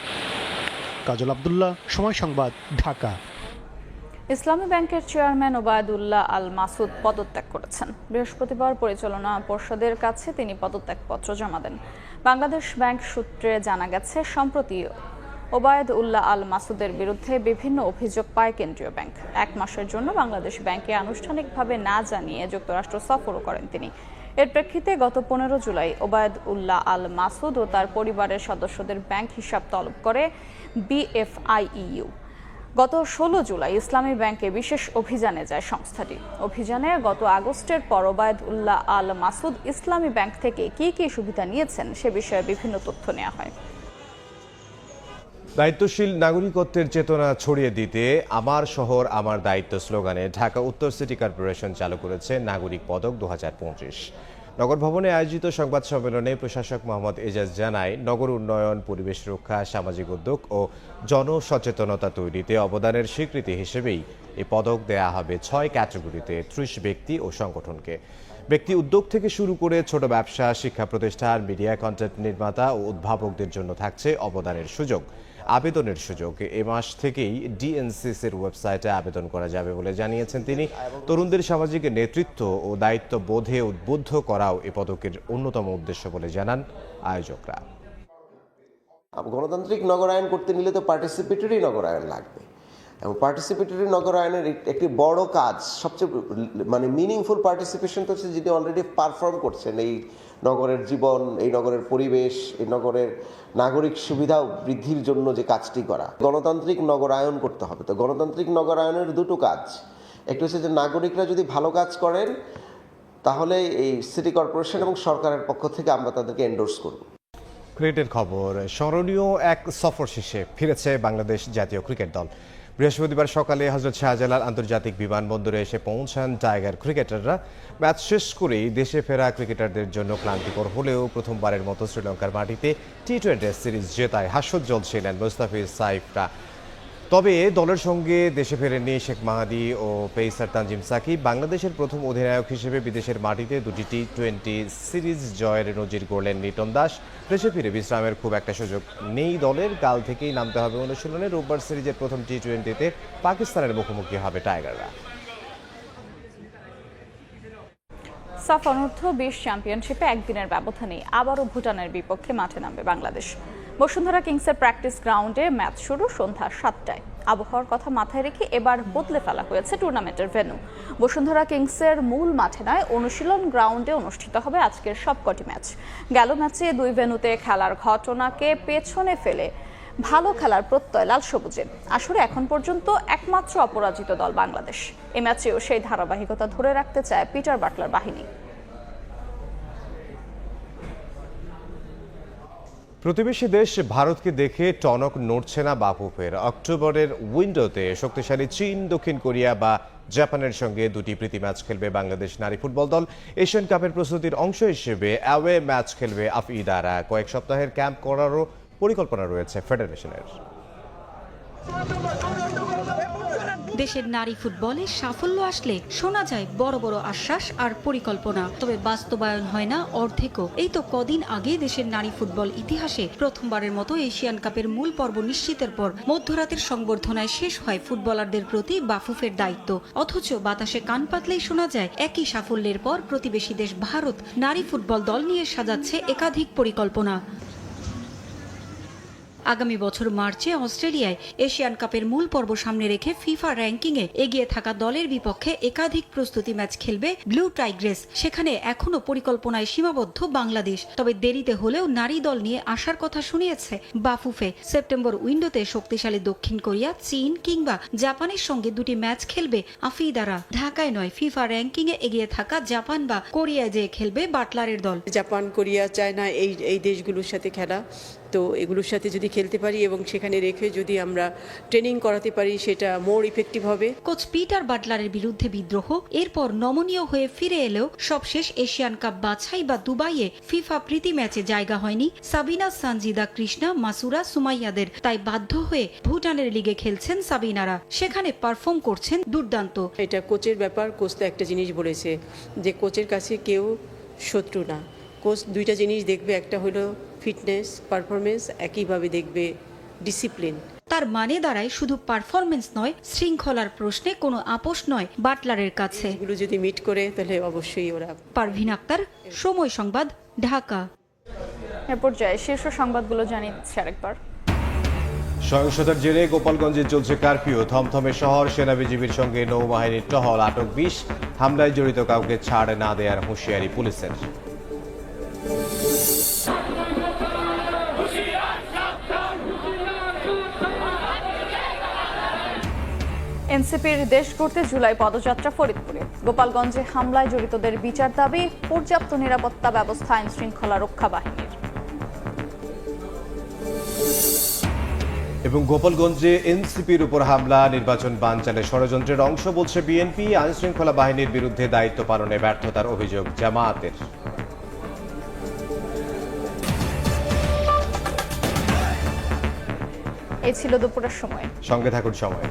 কাজল আব্দুল্লাহ, সময় সংবাদ, ঢাকা। ইসলামী ব্যাংকের চেয়ারম্যান ওবায়দুল্লাহ আল মাসুদ পদত্যাগ করেছেন। বৃহস্পতিবার পরিচালনা পর্ষদের কাছে তিনি পদত্যাগপত্র জমা দেন। বাংলাদেশ ব্যাংক সূত্রে জানা গেছে, সম্প্রতি ওবায়দুল্লাহ আল মাসুদের বিরুদ্ধে বিভিন্ন অভিযোগ পায় কেন্দ্রীয় ব্যাংক। 1 মাসের জন্য বাংলাদেশ ব্যাংকে আনুষ্ঠানিকভাবে না জানিয়ে যুক্তরাষ্ট্র সফরও করেন তিনি। এর প্রেক্ষিতে গত 15 জুলাই ওবায়দুল্লাহ আল মাসুদ ও তার পরিবারের সদস্যদের ব্যাংক হিসাব তলব করে BFIEU। গত 16 জুলাই ইসলামী ব্যাংকে বিশেষ অভিযানে যায় সংস্থাটি। অভিযানে গত আগস্টের পর ওবায়দুল্লাহ আল মাসুদ ইসলামী ব্যাংক থেকে কি কি সুবিধা নিয়েছেন সে বিষয়ে বিভিন্ন তথ্য নেওয়া হয়। দায়িত্বশীল নাগরিকত্বের চেতনা ছড়িয়ে দিতে আমার শহর আমার দায়িত্ব স্লোগানে ঢাকা উত্তর সিটি কর্পোরেশন চালু করেছে নাগরিক পদক 2025। নগর ভবনে আয়োজিত সংবাদ সম্মেলনে প্রশাসক মোহাম্মদ এজাজ জানায়, নগর উন্নয়ন, পরিবেশ রক্ষা, সামাজিক উদ্যোগ ও জনসচেতনতা তৈরিতে অবদানের স্বীকৃতি হিসেবেই এই পদক দেয়া হবে 6 ক্যাটাগরিতে 30 ব্যক্তি ও সংগঠনকে। ব্যক্তি উদ্যোগ থেকে শুরু করে ছোট ব্যবসা, শিক্ষা প্রতিষ্ঠান, মিডিয়া কন্টেন্ট নির্মাতা ও উদ্ভাবকদের জন্য থাকছে অবদানের সুযোগ। আবেদনের সুযোগ এ মাস থেকেই ডিএনসিসির ওয়েবসাইটে আবেদন করা যাবে বলে জানিয়েছেন তিনি। তরুণদের সামাজিক নেতৃত্ব ও দায়িত্ব বোধে উদ্বুদ্ধ করাও এ পদকের অন্যতম উদ্দেশ্য বলে জানান আয়োজকরা। গণতান্ত্রিক নগরায়ন করতে নিলে তো পার্টিসিপেটরি নগরায়ন লাগবে, এবং পার্টিসিপেটরি নগরায়নের একটি বড় কাজ, সবচেয়ে মিনিংফুল পার্টিসিপেশন তো হচ্ছে যিনি অলরেডি পারফর্ম করছেন এই নগরের জীবন, এই নগরের পরিবেশ, এই নগরের নাগরিক সুবিধা বৃদ্ধির জন্য যে কাজটি করা। গণতান্ত্রিক নগরায়ন করতে হবে। তো গণতান্ত্রিক নগরায়নের দুটো কাজ, একটা হচ্ছে যে নাগরিকরা যদি ভালো কাজ করেন তাহলে এই সিটি কর্পোরেশন এবং সরকারের পক্ষ থেকে আমরা তাদেরকে এন্ডোর্স করব। ক্রিকেটের খবর, স্মরণীয় এক সফর শেষে ফিরেছে বাংলাদেশ জাতীয় ক্রিকেট দল। বৃহস্পতিবার সকালে হযরত শাহজালাল আন্তর্জাতিক বিমানবন্দরে এসে পৌঁছান টাইগার ক্রিকেটাররা। ম্যাচ শেষ করেই দেশে ফেরা ক্রিকেটারদের জন্য ক্লান্তিকর হলেও প্রথমবারের মতো শ্রীলঙ্কার মাটিতে T20 সিরিজ জেতায় হাস্যোজ্জ্বল ছিলেন মুস্তাফিজ সাইফরা। তবে দলের সঙ্গে দেশে ফেরেননি শেখ মাহাদি ও পেসার তানজিম সাকিব। বাংলাদেশের প্রথম অধিনায়ক হিসেবে বিদেশের মাটিতে 2টি T20 সিরিজ জয়ের নজির গড়লেন লিটন দাস। দেশে ফিরে বিশ্রামের খুব একটা সুযোগ নেই দলের। কাল থেকেই নামতে হবে অনুশীলনে। রোববার সিরিজের প্রথম T20-তে পাকিস্তানের মুখোমুখি হবে টাইগাররা। সাফ অনূর্ধ্ব 20 চ্যাম্পিয়নশিপে একদিনের ব্যবধানে আবারও ভুটানের বিপক্ষে মাঠে নামবে বাংলাদেশ। বসুন্ধরা কিংসের প্র্যাকটিস গ্রাউন্ডে ম্যাচ শুরু সন্ধ্যা 7টায়। আবহাওয়ার কথা মাথায় রেখে এবার বদলে ফেলা হয়েছে টুর্নামেন্টের ভেন্যু। বসুন্ধরা কিংসের মূল মাঠে নয়, অনুশীলন গ্রাউন্ডে অনুষ্ঠিত হবে আজকের সবকটি ম্যাচ। গেল ম্যাচে 2 ভেন্যুতে খেলার ঘটনাকে পেছনে ফেলে ভালো খেলার প্রত্যয় লাল সবুজে। আসলে এখন পর্যন্ত একমাত্র অপরাজিত দল বাংলাদেশ। এ ম্যাচেও সেই ধারাবাহিকতা ধরে রাখতে চায় পিটার বাটলার বাহিনী। প্রতিবেশী দেশ ভারতকে দেখে টনক নড়ছে না বাফুফের। অক্টোবরের উইন্ডোতে শক্তিশালী চীন, দক্ষিণ কোরিয়া বা জাপানের সঙ্গে 2টি প্রীতি ম্যাচ খেলবে বাংলাদেশ নারী ফুটবল দল। এশিয়ান কাপের প্রস্তুতির অংশ হিসেবে অ্যাওয়ে ম্যাচ খেলবে আফিদারা। কয়েক সপ্তাহের ক্যাম্প করারও পরিকল্পনা রয়েছে ফেডারেশনের। দেশের নারী ফুটবলে সাফল্য আসলে শোনা যায় বড় বড় আশ্বাস আর পরিকল্পনা, তবে বাস্তবায়ন হয় না অর্ধেকও। এই তো কদিন আগে দেশের নারী ফুটবল ইতিহাসে প্রথমবারের মতো এশিয়ান কাপের মূল পর্ব নিশ্চিতের পর মধ্যরাতের সংবর্ধনায় শেষ হয় ফুটবলারদের প্রতি বাফুফের দায়িত্ব। অথচ বাতাসে কান পাতলেই শোনা যায় একই সাফল্যের পর প্রতিবেশী দেশ ভারত নারী ফুটবল দল নিয়ে সাজাচ্ছে একাধিক পরিকল্পনা। আগামী বছর মার্চে অস্ট্রেলিয়ায় এশিয়ান কাপের মূল পর্ব সামনে রেখে ফিফা র্যাঙ্কিংয়ে এগিয়ে থাকা দলের বিপক্ষে একাধিক প্রস্তুতি ম্যাচ খেলবে ব্লু টাইগ্রেস। সেখানে এখনো পরিকল্পনায় সীমাবদ্ধ বাংলাদেশ, তবে দেরিতে হলেও নারী দল নিয়ে আসার কথা শুনিয়েছে বাফুফে। সেপ্টেম্বর উইন্ডোতে শক্তিশালী দক্ষিণ কোরিয়া, চীন কিংবা জাপানের সঙ্গে 2টি ম্যাচ খেলবে আফিদারা। ঢাকায় নয়, ফিফা র্যাঙ্কিংয়ে এগিয়ে থাকা জাপান বা কোরিয়ায় যেয়ে খেলবে বাটলারের দল। জাপান, কোরিয়া, চায়না এই দেশগুলোর সাথে খেলা, তো এগুলোর সাথে যদি খেলতে পারি এবং সেখানে রেখে যদি আমরা ট্রেনিং করাতে পারি সেটা মোর ইফেক্টিভ হবে। কোচ পিটার বাটলারের বিরুদ্ধে বিদ্রোহ, এরপর নমনীয় হয়ে ফিরে এলেও সবশেষ এশিয়ান কাপ বাছাই বা দুবাইয়ে ফিফা প্রীতি ম্যাচে জায়গা হয়নি সাবিনা, সানজিদা, কৃষ্ণা, মাসুরা, সুমাইয়াদের। তাই বাধ্য হয়ে ভুটানের লিগে খেলছেন সাবিনারা। সেখানে পারফর্ম করছেন দুর্দান্ত। এটা কোচের ব্যাপার। কোচ তো একটা জিনিস বলেছে যে কোচের কাছে কেউ শত্রু না। কোচ 2টা জিনিস দেখবে, একটা হলো ফিটনেস, পারফরমেন্স, একইভাবে দেখবে ডিসিপ্লিন। তার মানে দাঁড়ায় শুধু পারফরমেন্স নয়, শৃঙ্খলার প্রশ্নে কোনো আপোষ নয় বাটলারের কাছে। এগুলো যদি মিট করে তাহলে অবশ্যই ওরা। পারভিন আক্তার, সময় সংবাদ, ঢাকা। এ পর্যায়ে শীর্ষ সংবাদগুলো জানিয়ে দিচ্ছি আরেকবার। সহিংসতার জেরে গোপালগঞ্জে চলছে কারফিউ। থমথমে শহর, সেনা বিজিবির সঙ্গে নৌবাহিনীর টহল। আটক 20। হামলায় জড়িত কাউকে ছাড় না দেওয়ার হুঁশিয়ারি পুলিশের। এনসিপির দেশ ঘুরতে জুলাই পদযাত্রা ফরিদপুরে। গোপালগঞ্জে হামলায় জড়িতদের বিচার দাবি, পর্যাপ্ত নিরাপত্তা ব্যবস্থা আইন শৃঙ্খলা রক্ষা বাহিনীর। এবং গোপালগঞ্জে এনসিপির উপর হামলা, নির্বাচন বানচালে ষড়যন্ত্রের অংশ বলছে বিএনপি। আইন শৃঙ্খলা বাহিনীর বিরুদ্ধে দায়িত্ব পালনে ব্যর্থতার অভিযোগ জামায়াতের। এই ছিল দুপুরের সময়। সঙ্গে থাকুন সময়।